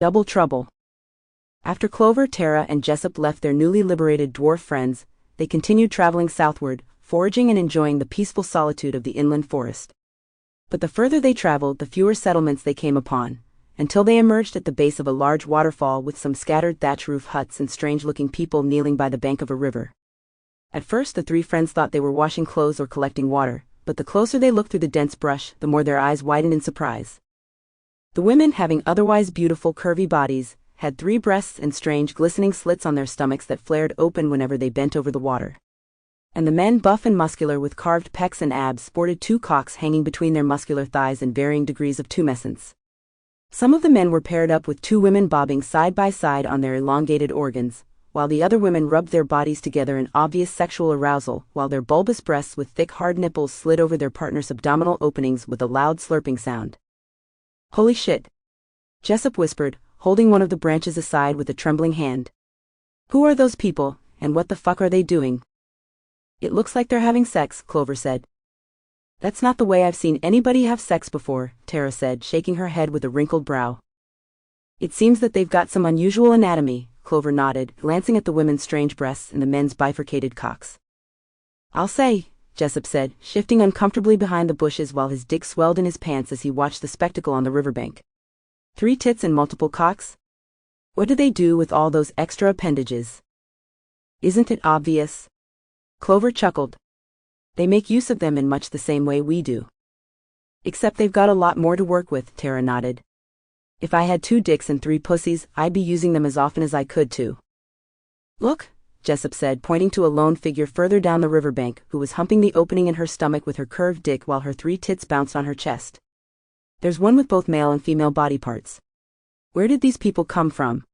Double trouble. After Clover, Tara, and Jessup left their newly liberated dwarf friends, they continued traveling southward, foraging and enjoying the peaceful solitude of the inland forest. But the further they traveled, the fewer settlements they came upon, until they emerged at the base of a large waterfall with some scattered thatch roof huts and strange-looking people kneeling by the bank of a river. At first the three friends thought they were washing clothes or collecting water, but the closer they looked through the dense brush, the more their eyes widened in surprise. The women, having otherwise beautiful curvy bodies, had 3 breasts and strange glistening slits on their stomachs that flared open whenever they bent over the water. And the men, buff and muscular with carved pecs and abs, sported 2 cocks hanging between their muscular thighs in varying degrees of tumescence. Some of the men were paired up with 2 women bobbing side by side on their elongated organs, while the other women rubbed their bodies together in obvious sexual arousal, while their bulbous breasts with thick hard nipples slid over their partners' abdominal openings with a loud slurping sound. "Holy shit!" Jessup whispered, holding one of the branches aside with a trembling hand. "Who are those people, and what the fuck are they doing?" "It looks like they're having sex," Clover said. "That's not the way I've seen anybody have sex before," Tara said, shaking her head with a wrinkled brow. "It seems that they've got some unusual anatomy," Clover nodded, glancing at the women's strange breasts and the men's bifurcated cocks. "I'll say," Jessup said, shifting uncomfortably behind the bushes while his dick swelled in his pants as he watched the spectacle on the riverbank. 3 tits and multiple cocks? What do they do with all those extra appendages? Isn't it obvious? Clover chuckled. "They make use of them in much the same way we do. Except they've got a lot more to work with," Tara nodded. "If I had 2 dicks and 3 pussies, I'd be using them as often as I could too." "Look," Jessup said, pointing to a lone figure further down the riverbank, who was humping the opening in her stomach with her curved dick while her 3 tits bounced on her chest. "There's one with both male and female body parts. Where did these people come from?"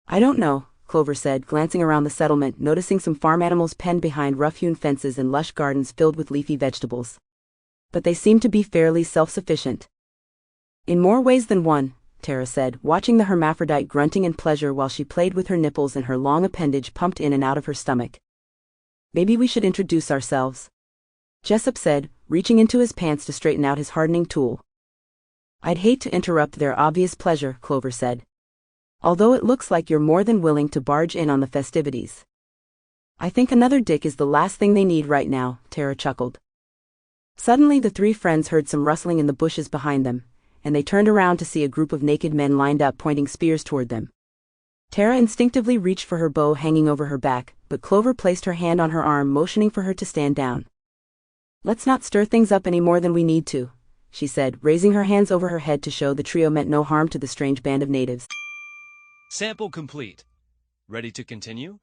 "I don't know," Clover said, glancing around the settlement, noticing some farm animals penned behind rough-hewn fences and lush gardens filled with leafy vegetables. "But they seem to be fairly self-sufficient." "In more ways than one," Tara said, watching the hermaphrodite grunting in pleasure while she played with her nipples and her long appendage pumped in and out of her stomach. "Maybe we should introduce ourselves," Jessup said, reaching into his pants to straighten out his hardening tool. "I'd hate to interrupt their obvious pleasure," Clover said. "Although it looks like you're more than willing to barge in on the festivities." "I think another dick is the last thing they need right now," Tara chuckled. Suddenly the 3 friends heard some rustling in the bushes behind them, and they turned around to see a group of naked men lined up pointing spears toward them. Tara instinctively reached for her bow hanging over her back, but Clover placed her hand on her arm, motioning for her to stand down. "Let's not stir things up any more than we need to," she said, raising her hands over her head to show the trio meant no harm to the strange band of natives. Sample complete. Ready to continue?